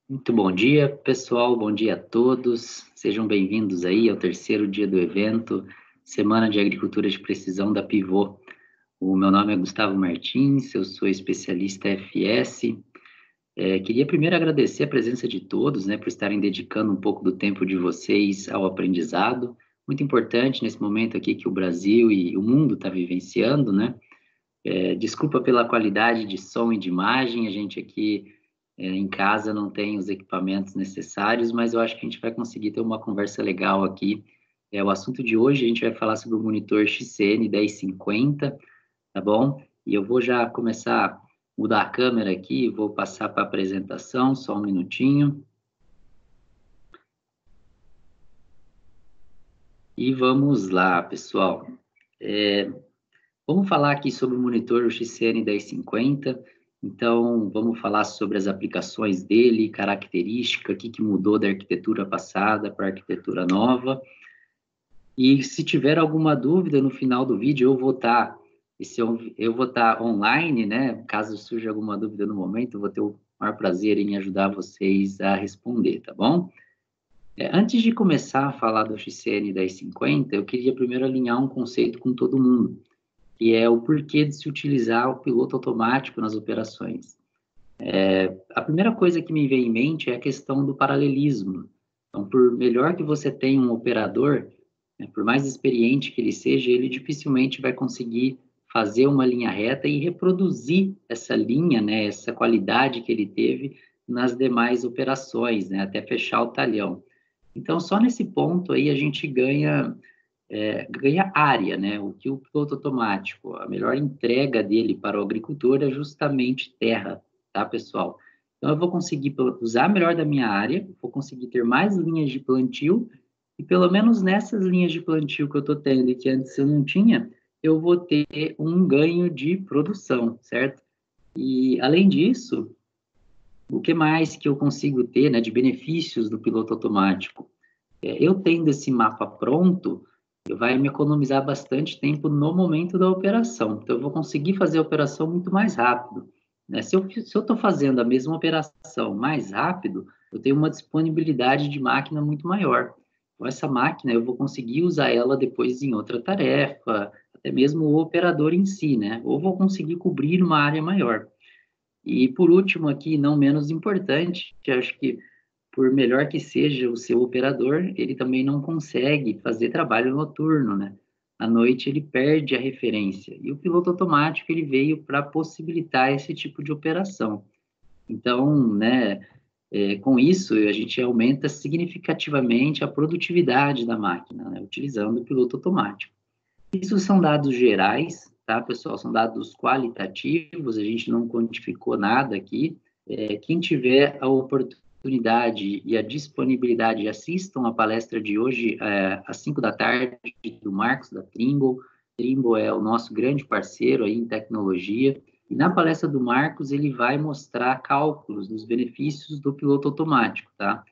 Muito bom dia, pessoal. Bom dia a todos. Sejam bem-vindos aí ao terceiro dia do evento, Semana de Agricultura de Precisão da Pivô. O meu nome é Gustavo Martins, eu sou especialista FS. Queria primeiro agradecer a presença de todos, né, por estarem dedicando um pouco do tempo de vocês ao aprendizado. Muito importante nesse momento aqui que o Brasil e o mundo está vivenciando, né? Desculpa pela qualidade de som e de imagem, a gente aqui em casa não tem os equipamentos necessários, mas eu acho que a gente vai conseguir ter uma conversa legal aqui. O assunto de hoje, a gente vai falar sobre o monitor XCN 1050, tá bom? E eu vou já começar a mudar a câmera aqui, vou passar para a apresentação, só um minutinho. E vamos lá, pessoal. É, Vamos falar aqui sobre o monitor XCN 1050. Então, vamos falar sobre as aplicações dele, característica, o que mudou da arquitetura passada para a arquitetura nova. E se tiver alguma dúvida no final do vídeo, eu vou estar online, né? Caso surja alguma dúvida no momento, eu vou ter o maior prazer em ajudar vocês a responder, tá bom? Antes de começar a falar do XCN 1050, eu queria primeiro alinhar um conceito com todo mundo, que é o porquê de se utilizar o piloto automático nas operações. A primeira coisa que me vem em mente é a questão do paralelismo. Então, por melhor que você tenha um operador, né, por mais experiente que ele seja, ele dificilmente vai conseguir fazer uma linha reta e reproduzir essa linha, né, essa qualidade que ele teve nas demais operações, né, até fechar o talhão. Então, só nesse ponto aí a gente ganha área, né? O que o piloto automático, a melhor entrega dele para o agricultor é justamente terra, tá, pessoal? Então, eu vou conseguir usar melhor da minha área, vou conseguir ter mais linhas de plantio, e pelo menos nessas linhas de plantio que eu estou tendo e que antes eu não tinha, eu vou ter um ganho de produção, certo? E, além disso, o que mais que eu consigo ter, né, de benefícios do piloto automático? Eu tendo esse mapa pronto, vai me economizar bastante tempo no momento da operação. Então, eu vou conseguir fazer a operação muito mais rápido, né? Se eu estou fazendo a mesma operação mais rápido, eu tenho uma disponibilidade de máquina muito maior. Com essa máquina, eu vou conseguir usar ela depois em outra tarefa, até mesmo o operador em si, né? Ou vou conseguir cobrir uma área maior. E, por último, aqui, não menos importante, que acho que por melhor que seja o seu operador, ele também não consegue fazer trabalho noturno, né? À noite ele perde a referência. E o piloto automático ele veio para possibilitar esse tipo de operação. Então, né, com isso a gente aumenta significativamente a produtividade da máquina, né, utilizando o piloto automático. Isso são dados gerais, tá, pessoal? São dados qualitativos, a gente não quantificou nada aqui. Quem tiver a oportunidade e a disponibilidade, assistam a palestra de hoje, às 5 da tarde, do Marcos, da Trimble. Trimble é o nosso grande parceiro aí em tecnologia. E na palestra do Marcos, ele vai mostrar cálculos dos benefícios do piloto automático, tá?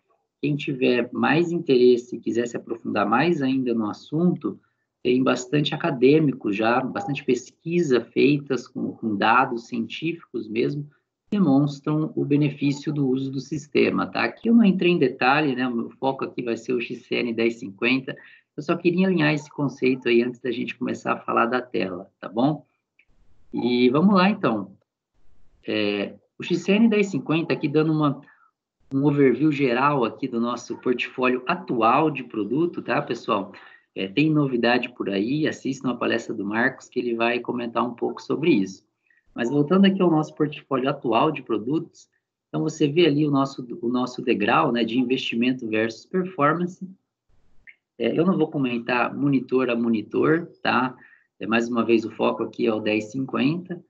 Quem tiver mais interesse e quiser se aprofundar mais ainda no assunto, tem bastante acadêmico já, bastante pesquisa feitas com dados científicos mesmo, demonstram o benefício do uso do sistema, tá? Aqui eu não entrei em detalhe, né? O meu foco aqui vai ser o XCN 1050. Eu só queria alinhar esse conceito aí antes da gente começar a falar da tela, tá bom? E vamos lá, então. O XCN 1050 aqui dando um overview geral aqui do nosso portfólio atual de produto, tá, pessoal? Tem novidade por aí, assistam a palestra do Marcos, que ele vai comentar um pouco sobre isso. Mas voltando aqui ao nosso portfólio atual de produtos, então você vê ali o nosso degrau, né, de investimento versus performance. Eu não vou comentar monitor a monitor, tá? Mais uma vez, o foco aqui é o 1050.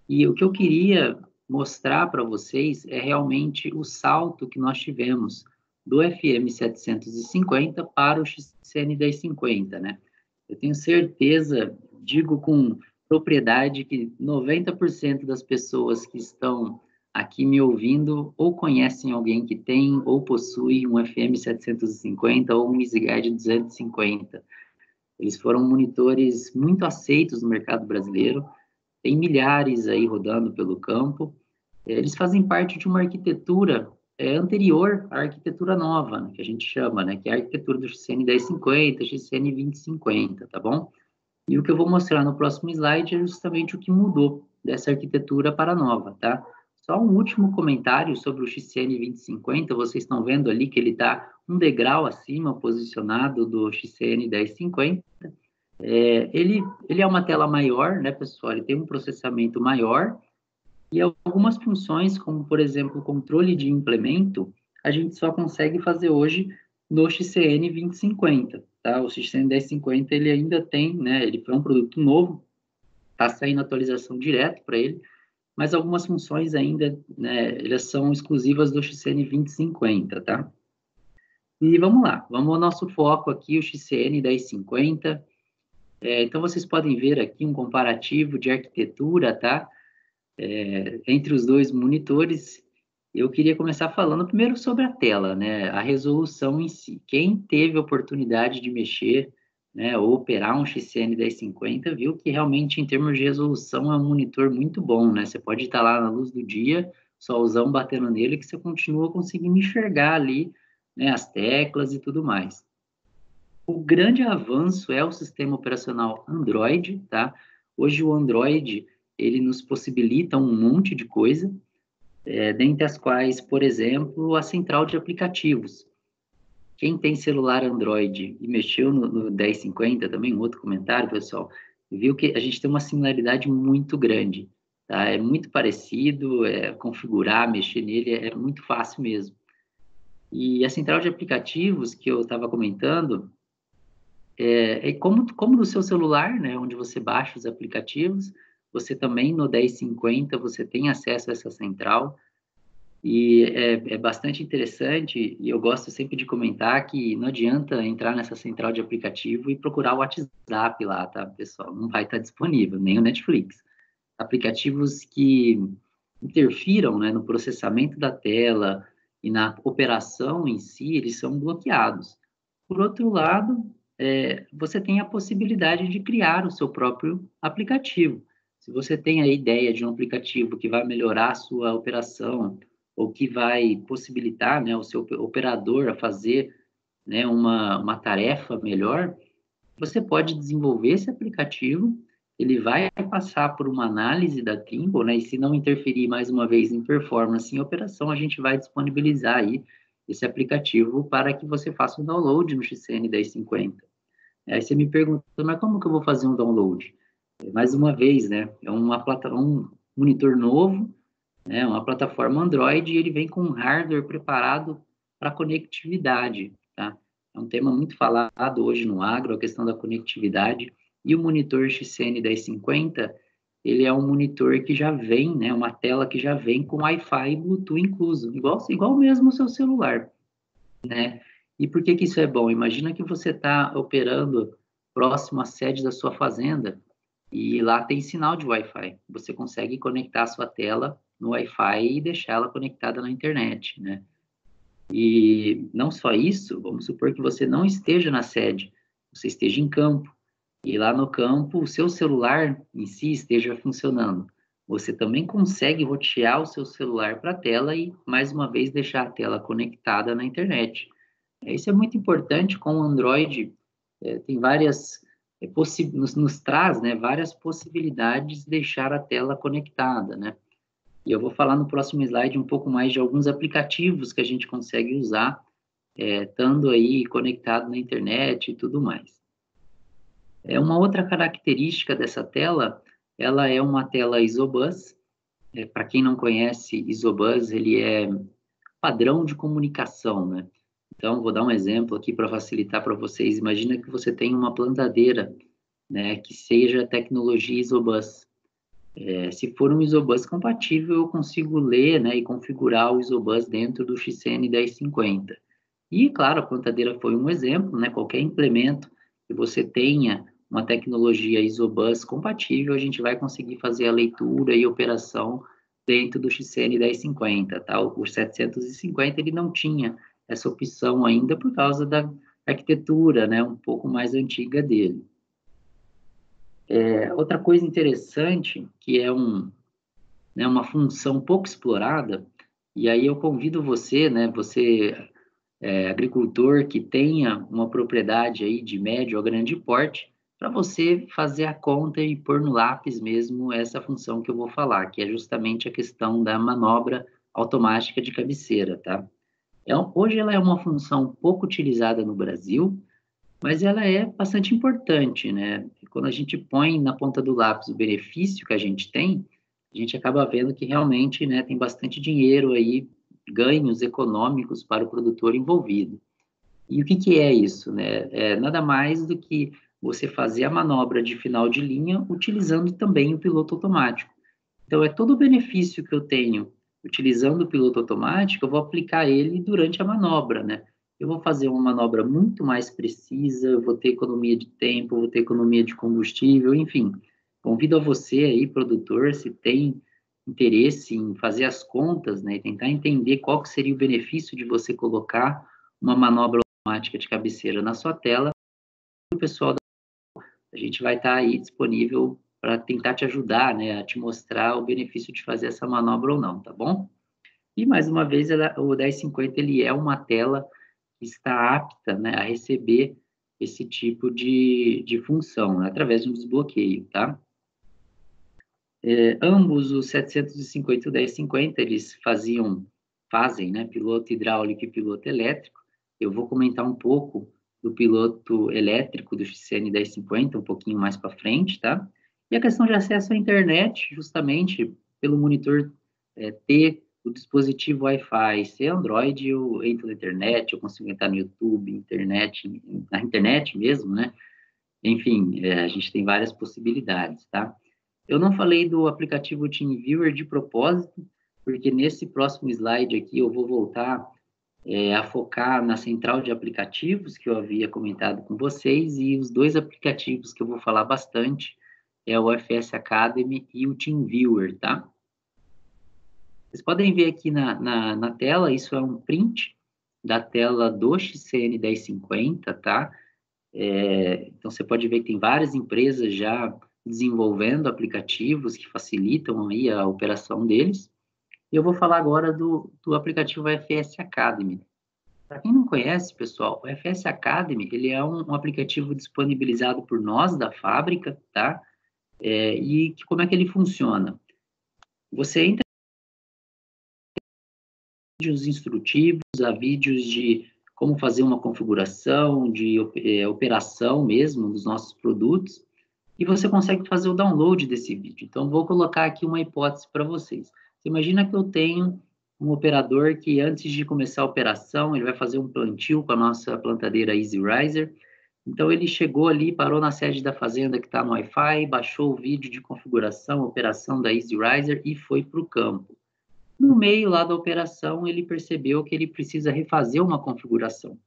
E o que eu queria mostrar para vocês é realmente o salto que nós tivemos do FM 750 para o XCN 1050, né? Eu tenho certeza, digo com propriedade, que 90% das pessoas que estão aqui me ouvindo ou conhecem alguém que tem ou possui um FM 750 ou um EasyGuide 250. Eles foram monitores muito aceitos no mercado brasileiro, tem milhares aí rodando pelo campo. Eles fazem parte de uma arquitetura anterior à arquitetura nova, né, que a gente chama, né, que é a arquitetura do XCN 1050, XCN 2050, tá bom? E o que eu vou mostrar no próximo slide é justamente o que mudou dessa arquitetura para a nova, tá? Só um último comentário sobre o XCN 2050, vocês estão vendo ali que ele está um degrau acima, posicionado do XCN 1050. Ele é uma tela maior, né, pessoal? Ele tem um processamento maior e algumas funções, como, por exemplo, controle de implemento, a gente só consegue fazer hoje no XCN 2050, tá? O XCN 1050, ele ainda tem, né, ele foi um produto novo, está saindo atualização direto para ele, mas algumas funções ainda, né, elas são exclusivas do XCN 2050, tá? E vamos lá, vamos ao nosso foco aqui, o XCN 1050. Então, vocês podem ver aqui um comparativo de arquitetura, tá? Entre os dois monitores. Eu queria começar falando primeiro sobre a tela, né? A resolução em si. Quem teve a oportunidade de mexer, né, ou operar um XCN 1050, viu que realmente, em termos de resolução, é um monitor muito bom, né? Você pode estar lá na luz do dia, solzão batendo nele, que você continua conseguindo enxergar ali, né, as teclas e tudo mais. O grande avanço é o sistema operacional Android, tá? Hoje o Android, ele nos possibilita um monte de coisa, dentre as quais, por exemplo, a central de aplicativos. Quem tem celular Android e mexeu no 1050, também um outro comentário, pessoal, viu que a gente tem uma similaridade muito grande, tá? É muito parecido, configurar, mexer nele é muito fácil mesmo. E a central de aplicativos que eu estava comentando, como no seu celular, né, onde você baixa os aplicativos, você também no 1050 você tem acesso a essa central, e é bastante interessante, e eu gosto sempre de comentar que não adianta entrar nessa central de aplicativo e procurar o WhatsApp lá, tá, pessoal? Não vai estar disponível, nem o Netflix. Aplicativos que interfiram, né, no processamento da tela e na operação em si, eles são bloqueados. Por outro lado, você tem a possibilidade de criar o seu próprio aplicativo. Se você tem a ideia de um aplicativo que vai melhorar a sua operação, ou que vai possibilitar, né, o seu operador a fazer, né, uma tarefa melhor, você pode desenvolver esse aplicativo, ele vai passar por uma análise da Trimble, né, e se não interferir mais uma vez em performance em operação, a gente vai disponibilizar aí esse aplicativo para que você faça um download no XCN 1050. Aí você me pergunta, mas como que eu vou fazer um download? Mais uma vez, né, é um monitor novo, né, uma plataforma Android, e ele vem com um hardware preparado para conectividade, tá? É um tema muito falado hoje no agro, a questão da conectividade, e o monitor XCN 1050, ele é um monitor que já vem, né, uma tela que já vem com Wi-Fi e Bluetooth incluso, igual mesmo o seu celular, né? E por que que isso é bom? Imagina que você está operando próximo à sede da sua fazenda, e lá tem sinal de Wi-Fi. Você consegue conectar a sua tela no Wi-Fi e deixá-la conectada na internet, né? E não só isso, vamos supor que você não esteja na sede, você esteja em campo, e lá no campo o seu celular em si esteja funcionando. Você também consegue rotear o seu celular para a tela e, mais uma vez, deixar a tela conectada na internet. Isso é muito importante com o Android, tem várias, nos traz, né, várias possibilidades de deixar a tela conectada, né? E eu vou falar no próximo slide um pouco mais de alguns aplicativos que a gente consegue usar, estando aí conectado na internet e tudo mais. Uma outra característica dessa tela, ela é uma tela Isobus. Para quem não conhece, Isobus, ele é padrão de comunicação, né? Então, vou dar um exemplo aqui para facilitar para vocês. Imagina que você tem uma plantadeira, né, que seja tecnologia Isobus. Se for um Isobus compatível, eu consigo ler, né, e configurar o Isobus dentro do XCN 1050. E, claro, a plantadeira foi um exemplo, né? Qualquer implemento que você tenha uma tecnologia Isobus compatível, a gente vai conseguir fazer a leitura e operação dentro do XCN 1050, tá? O 750 ele não tinha essa opção ainda por causa da arquitetura, né, um pouco mais antiga dele. Outra coisa interessante, que é uma função pouco explorada, E aí eu convido você, né, você agricultor que tenha uma propriedade aí de médio a grande porte, para você fazer a conta e pôr no lápis mesmo essa função que eu vou falar, que é justamente a questão da manobra automática de cabeceira, tá? Hoje ela é uma função pouco utilizada no Brasil, mas ela é bastante importante, né? E quando a gente põe na ponta do lápis o benefício que a gente acaba vendo que realmente, né, tem bastante dinheiro aí, ganhos econômicos para o produtor envolvido. E o que que é isso, né? É nada mais do que você fazer a manobra de final de linha utilizando também o piloto automático. Então, é todo o benefício que eu tenho utilizando o piloto automático, eu vou aplicar ele durante a manobra, né? Eu vou fazer uma manobra muito mais precisa, eu vou ter economia de tempo, vou ter economia de combustível, enfim. Convido a você aí, produtor, se tem interesse em fazer as contas, né, e tentar entender qual que seria o benefício de você colocar uma manobra automática de cabeceira na sua tela, o pessoal a gente vai estar aí disponível para tentar te ajudar, né, a te mostrar o benefício de fazer essa manobra ou não, tá bom? E mais uma vez, o 1050 ele é uma tela que está apta, né, a receber esse tipo de função, né, através de um desbloqueio, tá? Ambos os 750 e o 1050, eles fazem, né, piloto hidráulico e piloto elétrico. Eu vou comentar um pouco do piloto elétrico do XCN 1050, um pouquinho mais para frente, tá? E a questão de acesso à internet, justamente pelo monitor ter o dispositivo Wi-Fi, se é Android, eu entro na internet, eu consigo entrar no YouTube, na internet mesmo, né? Enfim, a gente tem várias possibilidades, tá? Eu não falei do aplicativo TeamViewer de propósito, porque nesse próximo slide aqui eu vou voltar a focar na central de aplicativos que eu havia comentado com vocês, e os dois aplicativos que eu vou falar bastante é o FS Academy e o TeamViewer, tá? Vocês podem ver aqui na tela, isso é um print da tela do XCN 1050, tá? Então, você pode ver que tem várias empresas já desenvolvendo aplicativos que facilitam aí a operação deles. E eu vou falar agora do aplicativo FS Academy. Para quem não conhece, pessoal, o FS Academy, ele é um aplicativo disponibilizado por nós da fábrica, tá? Como é que ele funciona? Você entra em vídeos instrutivos, há vídeos de como fazer uma configuração, de operação mesmo dos nossos produtos, e você consegue fazer o download desse vídeo. Então, vou colocar aqui uma hipótese para vocês. Você imagina que eu tenho um operador que, antes de começar a operação, ele vai fazer um plantio com a nossa plantadeira Easy Riser. Então, ele chegou ali, parou na sede da fazenda que está no Wi-Fi, baixou o vídeo de configuração, operação da Easy Riser e foi para o campo. No meio lá da operação, ele percebeu que ele precisa refazer uma configuração.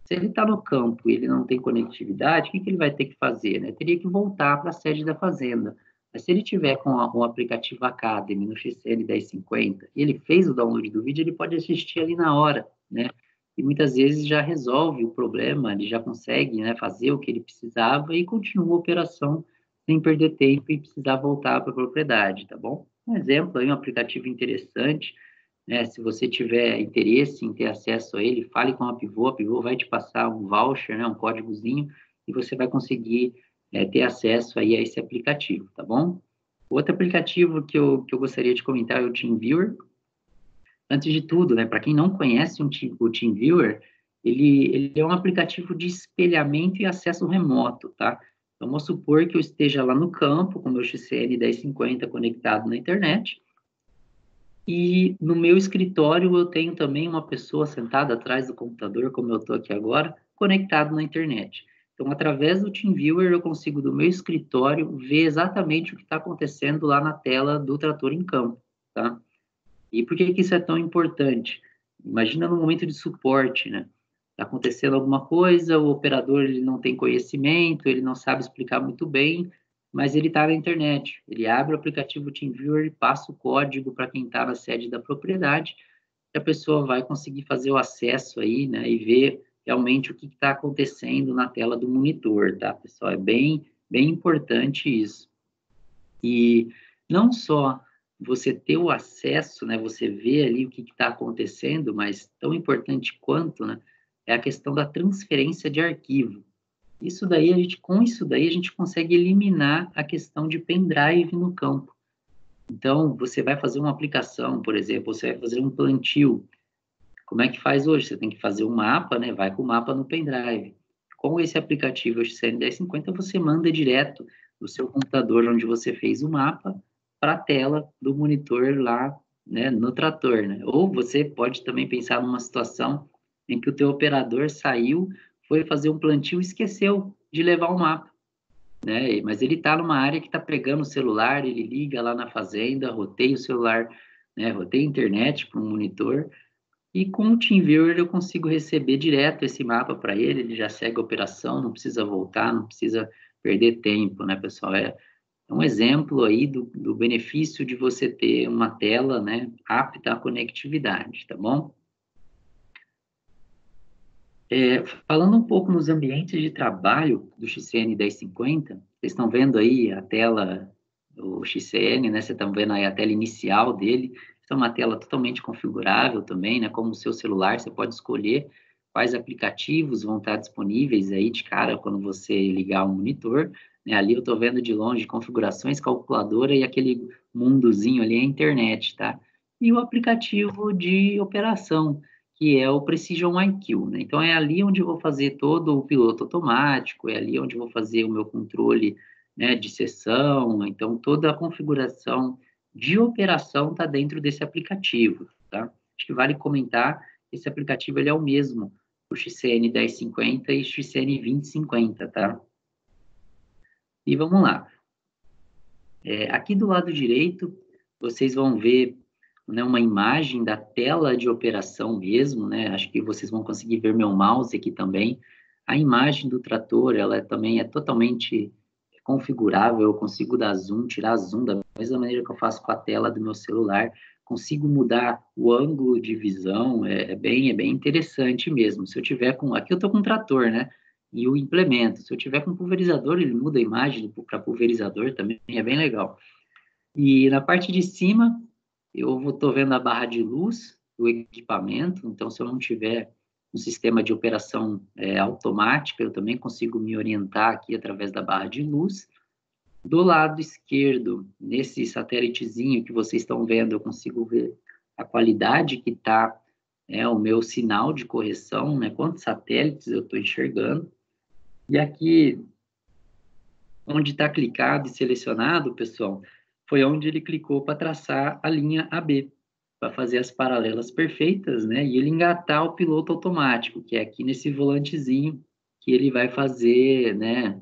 Se ele está no campo e ele não tem conectividade, o que ele vai ter que fazer? Né? Teria que voltar para a sede da fazenda. Mas se ele tiver com o aplicativo Academy no XCN 1050 e ele fez o download do vídeo, ele pode assistir ali na hora, né? E muitas vezes já resolve o problema, ele já consegue, né, fazer o que ele precisava e continua a operação sem perder tempo e precisar voltar para a propriedade, tá bom? Um exemplo aí, um aplicativo interessante, né? Se você tiver interesse em ter acesso a ele, fale com a Pivô vai te passar um voucher, né, um códigozinho, e você vai conseguir ter acesso aí a esse aplicativo, tá bom? Outro aplicativo que eu gostaria de comentar é o TeamViewer. Antes de tudo, né, para quem não conhece o TeamViewer, ele é um aplicativo de espelhamento e acesso remoto, tá? Então, vamos supor que eu esteja lá no campo com o meu XCN 1050 conectado na internet, e no meu escritório eu tenho também uma pessoa sentada atrás do computador, como eu estou aqui agora, conectado na internet. Então, através do TeamViewer, eu consigo, do meu escritório, ver exatamente o que está acontecendo lá na tela do trator em campo, tá? E por que que isso é tão importante? Imagina no momento de suporte, né? Está acontecendo alguma coisa, o operador ele não tem conhecimento, ele não sabe explicar muito bem, mas ele está na internet. Ele abre o aplicativo TeamViewer e passa o código para quem está na sede da propriedade, e a pessoa vai conseguir fazer o acesso aí, né? E ver realmente o que está acontecendo na tela do monitor, tá, pessoal? É bem importante isso. E não só você ter o acesso, né, você vê ali o que está acontecendo, mas tão importante quanto, né, é a questão da transferência de arquivo. Com isso daí, a gente consegue eliminar a questão de pendrive no campo. Então, você vai fazer uma aplicação, por exemplo, você vai fazer um plantio. Como é que faz hoje? Você tem que fazer um mapa, né? Vai com o mapa no pendrive. Com esse aplicativo XCN 1050, você manda direto do seu computador onde você fez o mapa para a tela do monitor lá, né, no trator, né? Ou você pode também pensar numa situação em que o teu operador saiu, foi fazer um plantio e esqueceu de levar o mapa, né? Mas ele está numa área que está pegando o celular, ele liga lá na fazenda, roteia o celular, né? Roteia a internet para um monitor e com o TeamViewer eu consigo receber direto esse mapa para ele, ele já segue a operação, não precisa voltar, não precisa perder tempo, né, pessoal? É um exemplo aí do benefício de você ter uma tela, né, apta à conectividade, tá bom? Falando um pouco nos ambientes de trabalho do XCN 1050, vocês estão vendo aí a tela, o XCN, né? Vocês estão vendo aí a tela inicial dele. Essa é uma tela totalmente configurável também, né? Como o seu celular, você pode escolher quais aplicativos vão estar disponíveis aí de cara quando você ligar o monitor, né? Ali eu estou vendo de longe configurações, calculadora e aquele mundozinho ali é a internet, tá? E o aplicativo de operação, que é o Precision IQ, né? Então, é ali onde eu vou fazer todo o piloto automático, é ali onde eu vou fazer o meu controle, né, de sessão, então toda a configuração de operação está dentro desse aplicativo, tá? Acho que vale comentar, esse aplicativo ele é o mesmo, o XCN 1050 e XCN 2050, tá? E vamos lá. Aqui do lado direito, vocês vão ver, né, uma imagem da tela de operação mesmo, né? Acho que vocês vão conseguir ver meu mouse aqui também. A imagem do trator, ela também é totalmente configurável, eu consigo dar zoom, tirar zoom da mesma maneira que eu faço com a tela do meu celular, consigo mudar o ângulo de visão, é bem interessante mesmo. Se eu tiver com, aqui eu estou com um trator, né? E o implemento, se eu tiver com pulverizador, ele muda a imagem para pulverizador também, é bem legal. E na parte de cima, eu estou vendo a barra de luz do equipamento, então se eu não tiver um sistema de operação automática, eu também consigo me orientar aqui através da barra de luz. Do lado esquerdo, nesse satélitezinho que vocês estão vendo, eu consigo ver a qualidade que está o meu sinal de correção, né? Quantos satélites eu estou enxergando. E aqui, onde está clicado e selecionado, pessoal, foi onde ele clicou para traçar a linha AB, para fazer as paralelas perfeitas, né? E ele engatar o piloto automático, que é aqui nesse volantezinho que ele vai fazer, né,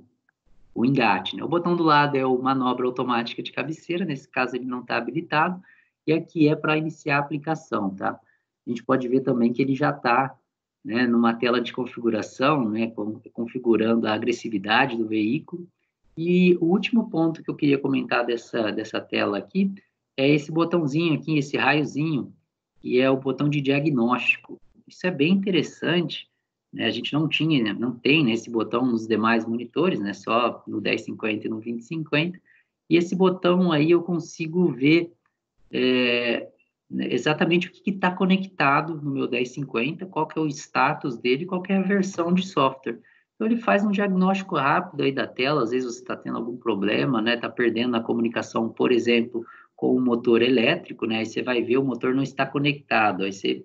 o engate, né? O botão do lado é o manobra automática de cabeceira, nesse caso ele não está habilitado, e aqui é para iniciar a aplicação, tá? A gente pode ver também que ele já está, né, numa tela de configuração, né, configurando a agressividade do veículo. E o último ponto que eu queria comentar dessa tela aqui é esse botãozinho aqui, esse raiozinho, que é o botão de diagnóstico. Isso é bem interessante, né? A gente não tinha, né, não tem, né, esse botão nos demais monitores, né, só no 1050 e no 2050. E esse botão aí eu consigo ver exatamente o que está conectado no meu 1050, qual que é o status dele, qual que é a versão de software. Então, ele faz um diagnóstico rápido aí da tela, às vezes você está tendo algum problema, né, está perdendo a comunicação, por exemplo, com o motor elétrico, né, aí você vai ver o motor não está conectado, aí você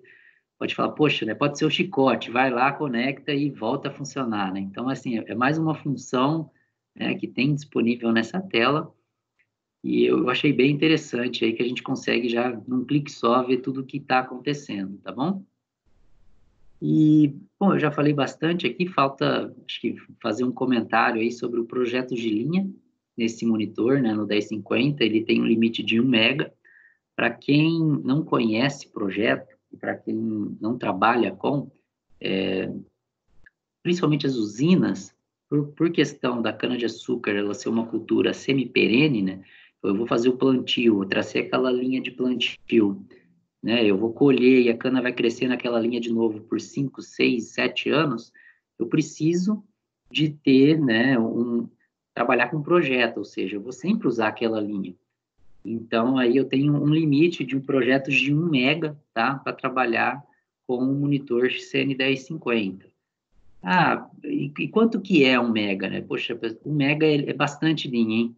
pode falar, poxa, né, pode ser o chicote, vai lá, conecta e volta a funcionar, né, então, assim, é mais uma função, né, que tem disponível nessa tela, e eu achei bem interessante aí que a gente consegue já, num clique só, ver tudo o que está acontecendo, tá bom? E, bom, eu já falei bastante aqui, falta, acho que, fazer um comentário aí sobre o projeto de linha nesse monitor, né, no 1050, ele tem um limite de 1 mega. Para quem não conhece projeto, para quem não trabalha com, principalmente as usinas, por questão da cana-de-açúcar ela ser uma cultura semi-perene, né, eu vou fazer o plantio, eu tracei aquela linha de plantio, né? Eu vou colher e a cana vai crescer naquela linha de novo por 5, 6, 7 anos, eu preciso de ter, né, trabalhar com um projeto, ou seja, eu vou sempre usar aquela linha. Então, aí eu tenho um limite de um projeto de 1 mega, tá? Para trabalhar com um monitor XN 1050. Ah, e quanto que é 1 mega, né? Poxa, 1 mega é bastante linha, hein?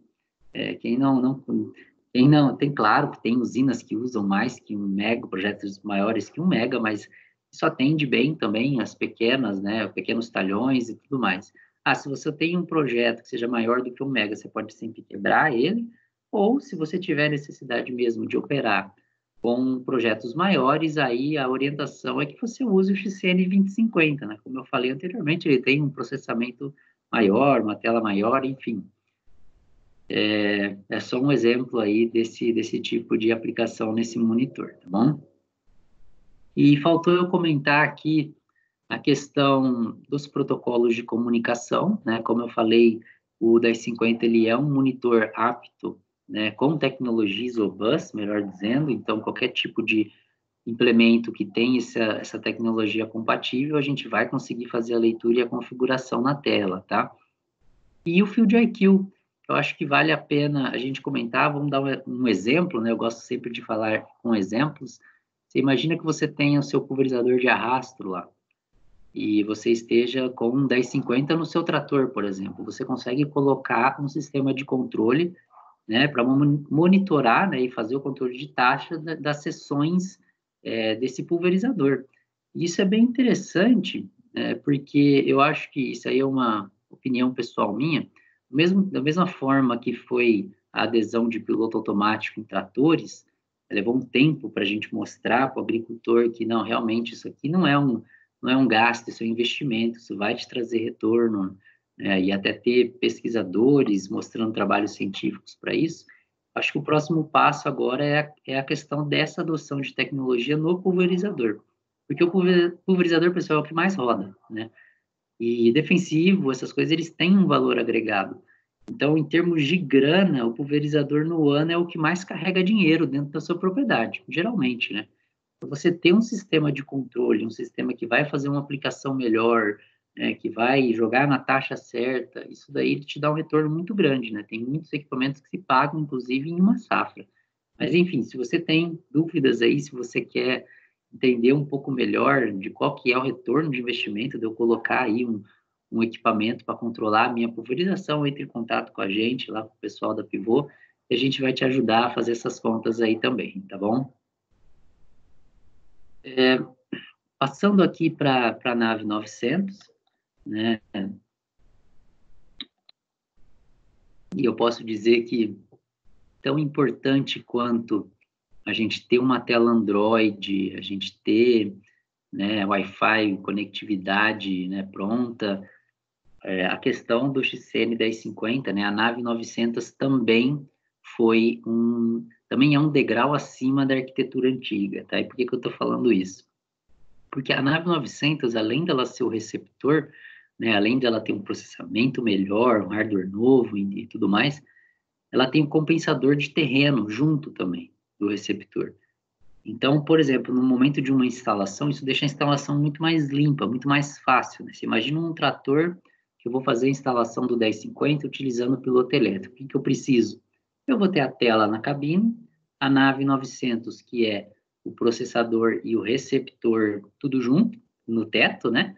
Quem não, tem claro que tem usinas que usam mais que 1 mega, projetos maiores que 1 mega, mas isso atende bem também as pequenas, né? Pequenos talhões e tudo mais. Ah, se você tem um projeto que seja maior do que 1 mega, você pode sempre quebrar ele, ou se você tiver necessidade mesmo de operar com projetos maiores, aí a orientação é que você use o XCN 2050, né? Como eu falei anteriormente, ele tem um processamento maior, uma tela maior, enfim. É só um exemplo aí desse tipo de aplicação nesse monitor, tá bom? E faltou eu comentar aqui a questão dos protocolos de comunicação, né? Como eu falei, o 1050 ele é um monitor apto, né, com tecnologia Isobus, melhor dizendo, então qualquer tipo de implemento que tem essa tecnologia compatível, a gente vai conseguir fazer a leitura e a configuração na tela, tá? E o Field IQ, eu acho que vale a pena a gente comentar, vamos dar um exemplo, né? Eu gosto sempre de falar com exemplos. Você imagina que você tenha o seu pulverizador de arrasto lá, e você esteja com um 1050 no seu trator, por exemplo. Você consegue colocar um sistema de controle, né, para monitorar, né, e fazer o controle de taxa das sessões desse pulverizador. Isso é bem interessante, porque eu acho que isso aí é uma opinião pessoal minha, da mesma forma que foi a adesão de piloto automático em tratores, levou um tempo para a gente mostrar para o agricultor que não, realmente isso aqui não é um gasto, isso é um investimento, isso vai te trazer retorno, e até ter pesquisadores mostrando trabalhos científicos para isso. Acho que o próximo passo agora é a questão dessa adoção de tecnologia no pulverizador, porque o pulverizador, pessoal, é o que mais roda, né? E defensivo, essas coisas, eles têm um valor agregado. Então, em termos de grana, o pulverizador no ano é o que mais carrega dinheiro dentro da sua propriedade, geralmente, né? Você ter um sistema de controle, um sistema que vai fazer uma aplicação melhor, né, que vai jogar na taxa certa, isso daí te dá um retorno muito grande, né? Tem muitos equipamentos que se pagam, inclusive, em uma safra. Mas, enfim, se você tem dúvidas aí, se você quer entender um pouco melhor de qual que é o retorno de investimento, de eu colocar aí um equipamento para controlar a minha pulverização, entre em contato com a gente, lá com o pessoal da Pivô, e a gente vai te ajudar a fazer essas contas aí também, tá bom? É, Passando aqui para a nave 900, né, e eu posso dizer que tão importante quanto a gente ter uma tela Android, a gente ter, né, Wi-Fi, conectividade, né, pronta, a questão do XCN 1050, né, a nave 900 também é um degrau acima da arquitetura antiga, tá? E por que que eu estou falando isso? Porque a nave 900, além dela ser o receptor, né, além dela ter um processamento melhor, um hardware novo e tudo mais, ela tem um compensador de terreno junto também do receptor. Então, por exemplo, no momento de uma instalação, isso deixa a instalação muito mais limpa, muito mais fácil, né? Você imagina um trator que eu vou fazer a instalação do 1050 utilizando o piloto elétrico. O que que eu preciso? Eu vou ter a tela na cabine, a nave 900, que é o processador e o receptor tudo junto, no teto, né?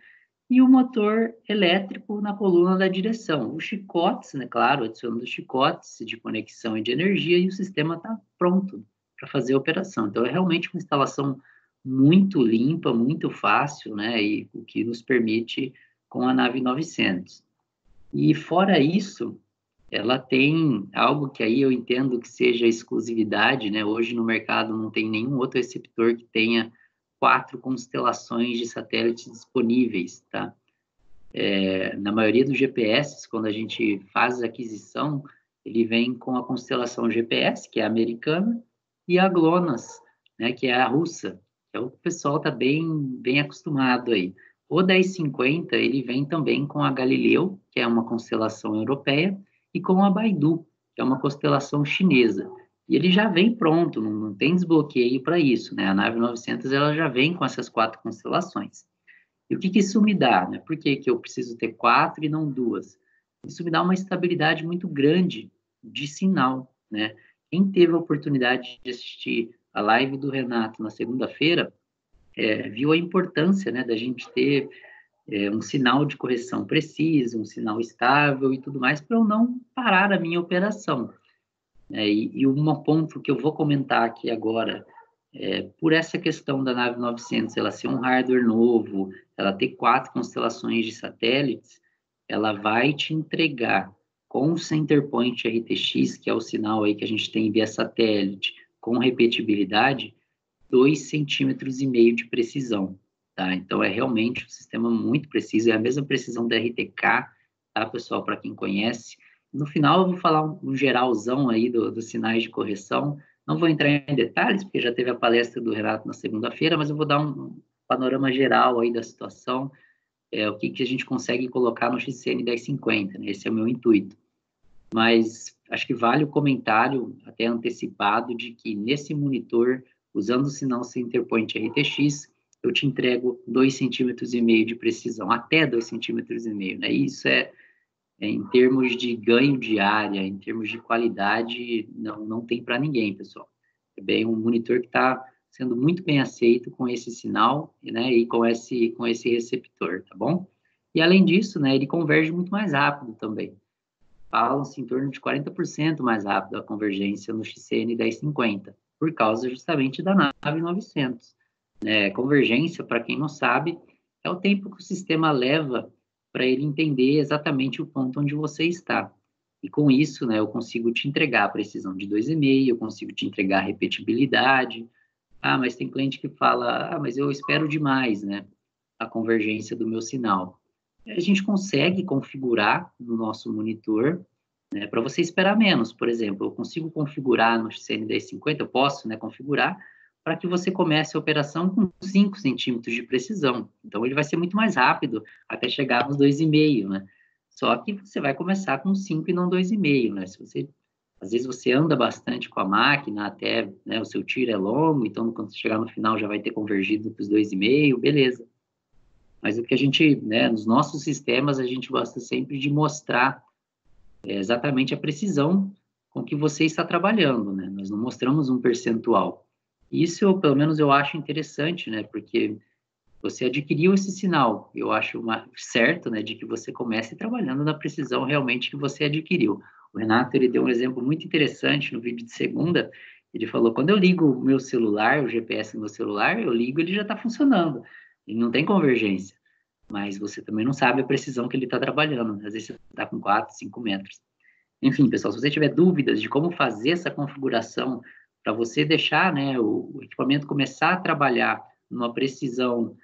E o motor elétrico na coluna da direção. Os chicotes, né? Claro, adicionando os chicotes de conexão e de energia, e o sistema está pronto para fazer a operação. Então, é realmente uma instalação muito limpa, muito fácil, né? E o que nos permite com a nave 900. E fora isso, ela tem algo que aí eu entendo que seja exclusividade, né? Hoje no mercado não tem nenhum outro receptor que tenha 4 constelações de satélites disponíveis, tá? Na maioria dos GPS, quando a gente faz a aquisição, ele vem com a constelação GPS, que é a americana, e a GLONASS, né, que é a russa. Então, o pessoal está bem acostumado aí. O 1050, ele vem também com a Galileu, que é uma constelação europeia, e com a Baidu, que é uma constelação chinesa. E ele já vem pronto, não tem desbloqueio para isso, né? A nave 900 ela já vem com essas 4 constelações. E o que que isso me dá, né? Por que que eu preciso ter 4 e não 2? Isso me dá uma estabilidade muito grande de sinal, né? Quem teve a oportunidade de assistir a live do Renato na segunda-feira, viu a importância, né, da gente ter um sinal de correção preciso, um sinal estável e tudo mais, para eu não parar a minha operação. E um ponto que eu vou comentar aqui agora, por essa questão da nave 900, ela ser um hardware novo, ela ter 4 constelações de satélites, ela vai te entregar com o Center Point RTX, que é o sinal aí que a gente tem via satélite, com repetibilidade, 2,5 cm de precisão, tá? Então, é realmente um sistema muito preciso, é a mesma precisão da RTK, tá, pessoal, para quem conhece. No final, eu vou falar um geralzão aí dos sinais de correção, não vou entrar em detalhes, porque já teve a palestra do Renato na segunda-feira, mas eu vou dar um panorama geral aí da situação, o que a gente consegue colocar no XCN 1050, né? Esse é o meu intuito. Mas acho que vale o comentário, até antecipado, de que nesse monitor, usando o sinal Centerpoint RTX, eu te entrego 2,5 cm de precisão, até 2,5 cm, né? Isso em termos de ganho de área, em termos de qualidade, não tem para ninguém, pessoal. É bem um monitor que está sendo muito bem aceito com esse sinal, né, e com esse receptor, tá bom? E além disso, né, ele converge muito mais rápido também. Falam-se em torno de 40% mais rápido a convergência no XCN 1050, por causa justamente da nave 900. Convergência, para quem não sabe, é o tempo que o sistema leva para ele entender exatamente o ponto onde você está. E com isso, né, eu consigo te entregar a precisão de 2,5, eu consigo te entregar a repetibilidade. Ah, mas tem cliente que fala, mas eu espero demais, né, a convergência do meu sinal. A gente consegue configurar no nosso monitor, né, para você esperar menos. Por exemplo, eu consigo configurar no CN1050, eu posso, né, configurar para que você comece a operação com 5 centímetros de precisão. Então, ele vai ser muito mais rápido até chegar nos 2,5, né? Só que você vai começar com 5 e não 2,5, né? Às vezes você anda bastante com a máquina, até, né, o seu tiro é longo, então quando você chegar no final já vai ter convergido para os 2,5, beleza. Mas o que a gente, né, nos nossos sistemas, a gente gosta sempre de mostrar exatamente a precisão com que você está trabalhando, né? Nós não mostramos um percentual. Isso, pelo menos, eu acho interessante, né? Porque você adquiriu esse sinal. Eu acho certo, né, de que você comece trabalhando na precisão realmente que você adquiriu. O Renato, ele deu um exemplo muito interessante no vídeo de segunda. Ele falou, quando eu ligo o meu celular, o GPS do meu celular, eu ligo, ele já está funcionando. E não tem convergência. Mas você também não sabe a precisão que ele está trabalhando. Às vezes você está com 4, 5 metros. Enfim, pessoal, se você tiver dúvidas de como fazer essa configuração para você deixar, né, o equipamento começar a trabalhar numa precisão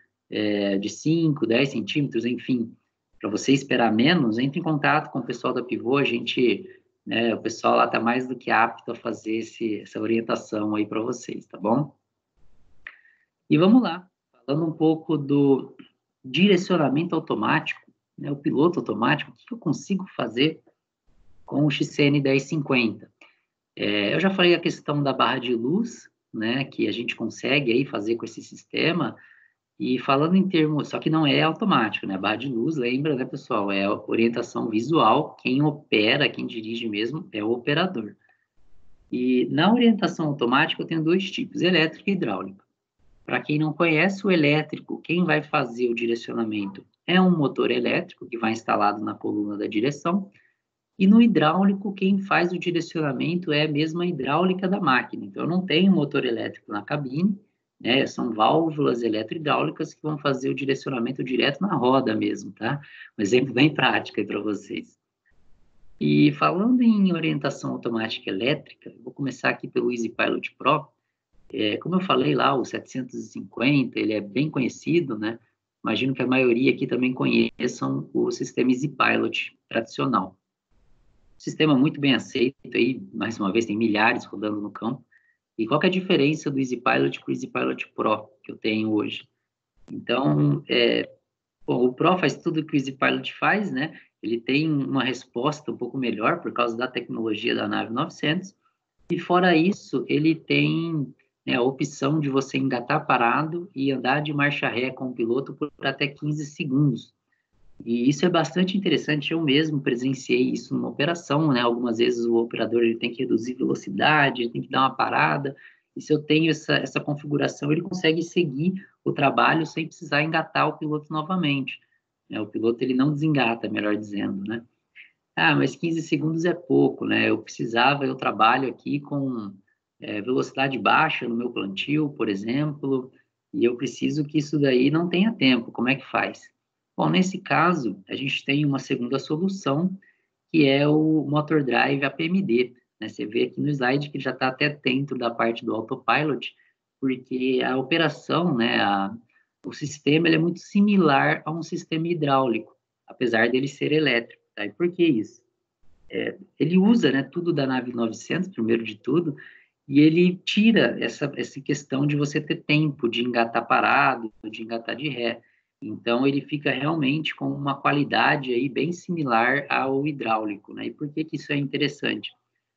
de 5, 10 centímetros, enfim, para você esperar menos, entre em contato com o pessoal da Pivô, o pessoal lá está mais do que apto a fazer essa orientação aí para vocês, tá bom? E vamos lá, falando um pouco do direcionamento automático, né, o piloto automático, o que eu consigo fazer com o XCN 1050. Eu já falei a questão da barra de luz, né, que a gente consegue aí fazer com esse sistema, e falando em termos, só que não é automático, né, a barra de luz, lembra, né, pessoal, é orientação visual, quem opera, quem dirige mesmo é o operador. E na orientação automática eu tenho 2 tipos, elétrica e hidráulica. Para quem não conhece o elétrico, quem vai fazer o direcionamento é um motor elétrico que vai instalado na coluna da direção, e no hidráulico, quem faz o direcionamento é a mesma hidráulica da máquina. Então, eu não tenho motor elétrico na cabine, né? São válvulas eletrohidráulicas que vão fazer o direcionamento direto na roda mesmo, tá? Um exemplo bem prático aí para vocês. E falando em orientação automática elétrica, vou começar aqui pelo EasyPilot Pro. Como eu falei lá, o 750, ele é bem conhecido, né? Imagino que a maioria aqui também conheçam o sistema EasyPilot tradicional. Sistema muito bem aceito aí, mais uma vez, tem milhares rodando no campo. E qual que é a diferença do EasyPilot para o EasyPilot Pro que eu tenho hoje? Então, o Pro faz tudo que o EasyPilot faz, né? Ele tem uma resposta um pouco melhor por causa da tecnologia da nave 900. E fora isso, ele tem, né, a opção de você engatar parado e andar de marcha ré com o piloto por até 15 segundos. E isso é bastante interessante, eu mesmo presenciei isso numa operação, né? Algumas vezes o operador ele tem que reduzir velocidade, ele tem que dar uma parada, e se eu tenho essa configuração, ele consegue seguir o trabalho sem precisar engatar o piloto novamente, né? O piloto ele não desengata, melhor dizendo, né? Ah, mas 15 segundos é pouco, né? Eu trabalho aqui com velocidade baixa no meu plantio, por exemplo, e eu preciso que isso daí não tenha tempo. Como é que faz? Bom, nesse caso, a gente tem uma segunda solução, que é o Motor Drive APMD, né? Você vê aqui no slide que já está até dentro da parte do autopilot, porque a operação, né, o sistema ele é muito similar a um sistema hidráulico, apesar dele ser elétrico. Tá? E por que isso? Ele usa, né, tudo da nave 900, primeiro de tudo, e ele tira essa questão de você ter tempo de engatar parado, de engatar de ré. Então, ele fica realmente com uma qualidade aí bem similar ao hidráulico, né? E por que que isso é interessante?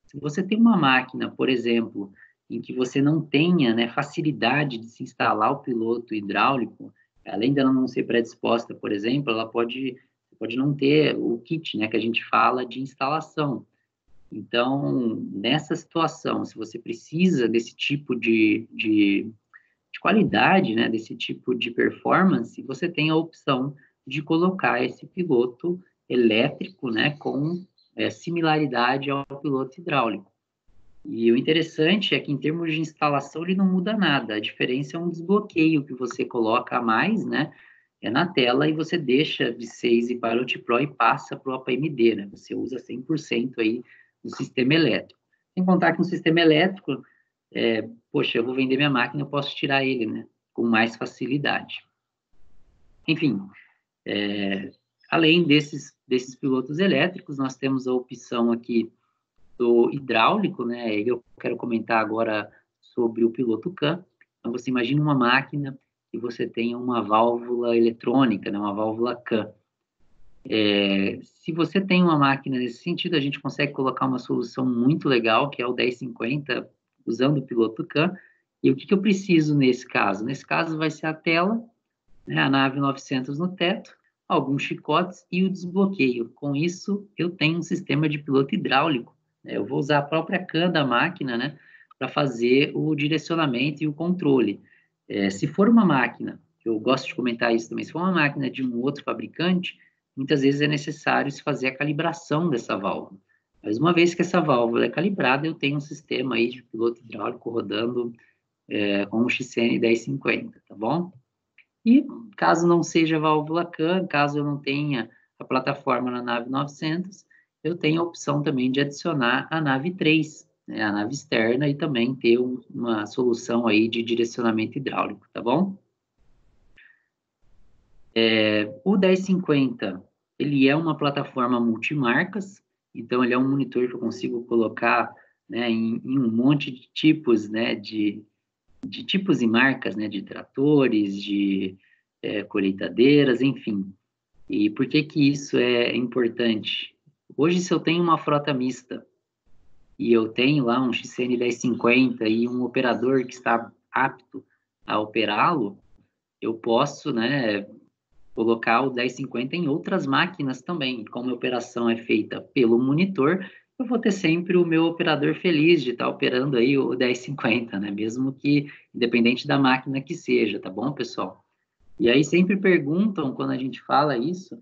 Se você tem uma máquina, por exemplo, em que você não tenha, né, facilidade de se instalar o piloto hidráulico, além dela não ser predisposta, por exemplo, ela pode não ter o kit, né, que a gente fala de instalação. Então, nessa situação, se você precisa desse tipo de qualidade, né, desse tipo de performance, você tem a opção de colocar esse piloto elétrico, né, com similaridade ao piloto hidráulico. E o interessante é que, em termos de instalação, ele não muda nada. A diferença é um desbloqueio que você coloca a mais, né? É na tela e você deixa de ser Easy Pilot Pro e passa para o APMD, né? Você usa 100% aí do sistema elétrico. Sem contar que um sistema elétrico, poxa, eu vou vender minha máquina, eu posso tirar ele, né? Com mais facilidade. Enfim, além desses pilotos elétricos, nós temos a opção aqui do hidráulico, né? Eu quero comentar agora sobre o piloto CAM. Então, você imagina uma máquina que você tem uma válvula eletrônica, né? Uma válvula CAM. Se você tem uma máquina nesse sentido, a gente consegue colocar uma solução muito legal, que é o 1050, usando o piloto CAM. E o que eu preciso nesse caso? Nesse caso, vai ser a tela, né? A nave 900 no teto, alguns chicotes e o desbloqueio. Com isso, eu tenho um sistema de piloto hidráulico. Eu vou usar a própria CAM da máquina, né, para fazer o direcionamento e o controle. Se for uma máquina, eu gosto de comentar isso também, se for uma máquina de um outro fabricante, muitas vezes é necessário se fazer a calibração dessa válvula. Mas uma vez que essa válvula é calibrada, eu tenho um sistema aí de piloto hidráulico rodando com o XN 1050, tá bom? E caso não seja válvula CAM, caso eu não tenha a plataforma na nave 900, eu tenho a opção também de adicionar a nave 3, né, a nave externa, e também ter uma solução aí de direcionamento hidráulico, tá bom? O 1050, ele é uma plataforma multimarcas, então ele é um monitor que eu consigo colocar, né, em um monte de tipos, né, de tipos e marcas, né, de tratores, de colheitadeiras, enfim. E por que que isso é importante? Hoje, se eu tenho uma frota mista e eu tenho lá um XN 1050 e um operador que está apto a operá-lo, eu posso, né, colocar o 1050 em outras máquinas também. Como a operação é feita pelo monitor, eu vou ter sempre o meu operador feliz de estar operando aí o 1050, né? Mesmo que independente da máquina que seja, tá bom, pessoal? E aí sempre perguntam, quando a gente fala isso,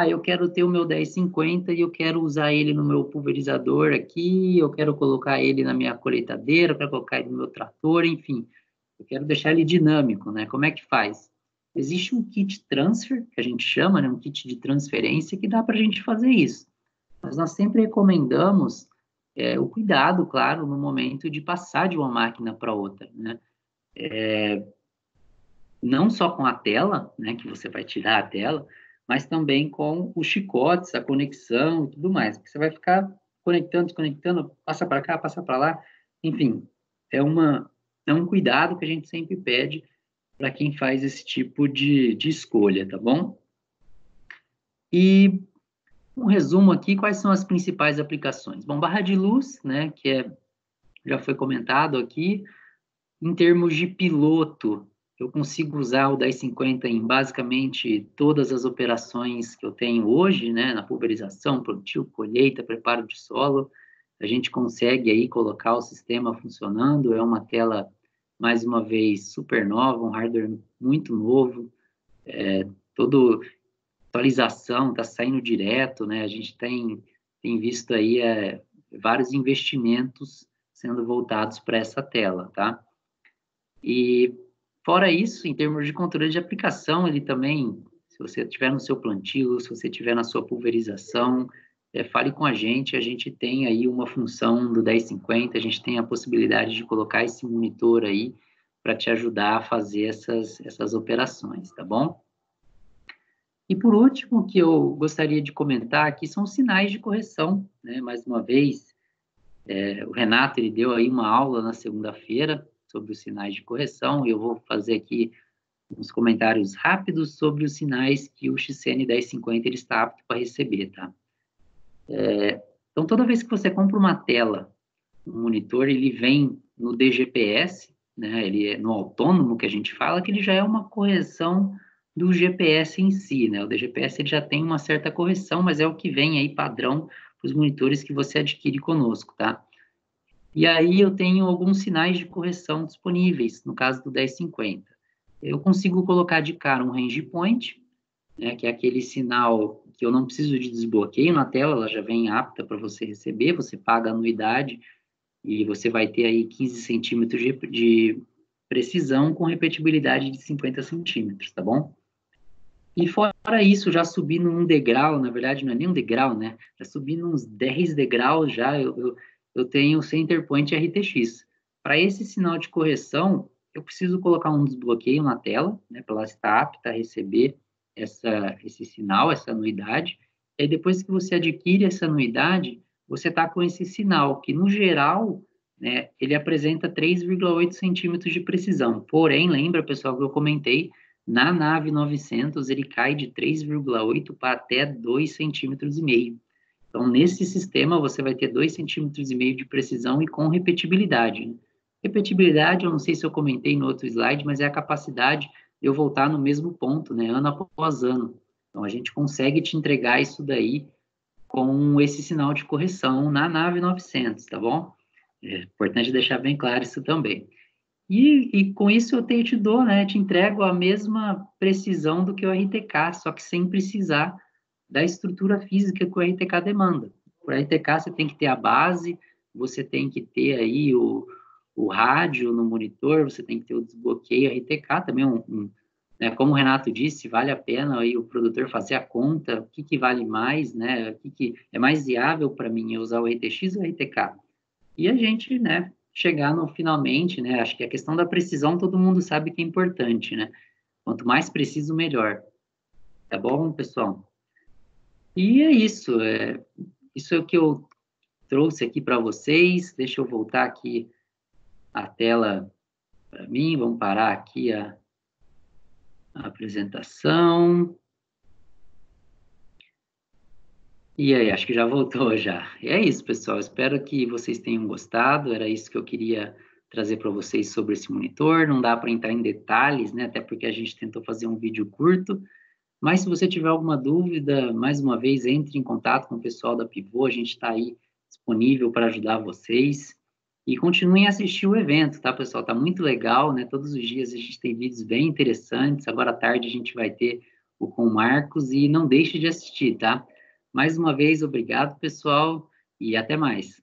eu quero ter o meu 1050 e eu quero usar ele no meu pulverizador aqui, eu quero colocar ele na minha colheitadeira, eu quero colocar ele no meu trator, enfim. Eu quero deixar ele dinâmico, né? Como é que faz? Existe um kit transfer, que a gente chama, né? Um kit de transferência, que dá para a gente fazer isso. Mas nós sempre recomendamos o cuidado, claro, no momento de passar de uma máquina para outra, né? Não só com a tela, né, que você vai tirar a tela, mas também com os chicotes, a conexão e tudo mais, porque você vai ficar conectando, desconectando, passa para cá, passa para lá, enfim, é um cuidado que a gente sempre pede para quem faz esse tipo de escolha, tá bom? E um resumo aqui, quais são as principais aplicações? Bom, barra de luz, né, já foi comentado aqui, em termos de piloto, eu consigo usar o 1050 em basicamente todas as operações que eu tenho hoje, né, na pulverização, plantio, colheita, preparo de solo. A gente consegue aí colocar o sistema funcionando, é uma tela, mais uma vez, super nova, um hardware muito novo, toda atualização está saindo direto, né, a gente tem visto aí vários investimentos sendo voltados para essa tela, tá? E fora isso, em termos de controle de aplicação, ele também, se você tiver no seu plantio, se você tiver na sua pulverização, fale com a gente tem aí uma função do 1050, a gente tem a possibilidade de colocar esse monitor aí para te ajudar a fazer essas operações, tá bom? E por último, o que eu gostaria de comentar aqui são os sinais de correção, né? Mais uma vez, o Renato, ele deu aí uma aula na segunda-feira sobre os sinais de correção, e eu vou fazer aqui uns comentários rápidos sobre os sinais que o XCN 1050 ele está apto para receber, tá? Então, toda vez que você compra uma tela, um monitor, ele vem no DGPS, né? Ele é no autônomo, que a gente fala, que ele já é uma correção do GPS em si, né? O DGPS ele já tem uma certa correção, mas é o que vem aí padrão para os monitores que você adquire conosco, tá? E aí eu tenho alguns sinais de correção disponíveis, no caso do 1050. Eu consigo colocar de cara um range point, né, que é aquele sinal que eu não preciso de desbloqueio na tela, ela já vem apta para você receber, você paga a anuidade e você vai ter aí 15 centímetros de precisão com repetibilidade de 50 centímetros, tá bom? E fora isso, já subindo um degrau, na verdade não é nem um degrau, né? Já subindo uns 10 degraus já, eu tenho o Center Point RTX. Para esse sinal de correção, eu preciso colocar um desbloqueio na tela, né? Para ela estar apta a receber esse sinal, essa anuidade. E aí, depois que você adquire essa anuidade, você está com esse sinal, que no geral, né, ele apresenta 3,8 centímetros de precisão. Porém, lembra, pessoal, que eu comentei, na nave 900, ele cai de 3,8 para até 2,5 centímetros. Então, nesse sistema, você vai ter 2,5 centímetros de precisão e com repetibilidade, né? Repetibilidade, eu não sei se eu comentei no outro slide, mas é a capacidade de eu voltar no mesmo ponto, né, ano após ano. Então, a gente consegue te entregar isso daí com esse sinal de correção na nave 900, tá bom? É importante deixar bem claro isso também. E com isso eu te dou, né, te entrego a mesma precisão do que o RTK, só que sem precisar da estrutura física que o RTK demanda. Para o RTK você tem que ter a base, você tem que ter aí o rádio no monitor, você tem que ter o desbloqueio RTK também, né, como o Renato disse, vale a pena aí o produtor fazer a conta, o que vale mais, né, o que é mais viável para mim, é usar o RTX ou o RTK? E a gente, né, chegar no finalmente, né, acho que a questão da precisão todo mundo sabe que é importante, né? Quanto mais preciso, melhor. Tá bom, pessoal? E é isso, isso é o que eu trouxe aqui para vocês. Deixa eu voltar aqui a tela para mim, vamos parar aqui a apresentação. E aí, acho que já voltou já. E é isso, pessoal. Espero que vocês tenham gostado. Era isso que eu queria trazer para vocês sobre esse monitor. Não dá para entrar em detalhes, né? Até porque a gente tentou fazer um vídeo curto. Mas se você tiver alguma dúvida, mais uma vez, entre em contato com o pessoal da Pivô. A gente está aí disponível para ajudar vocês. E continuem a assistir o evento, tá, pessoal? Tá muito legal, né? Todos os dias a gente tem vídeos bem interessantes. Agora à tarde a gente vai ter o com o Marcos e não deixe de assistir, tá? Mais uma vez, obrigado, pessoal, e até mais.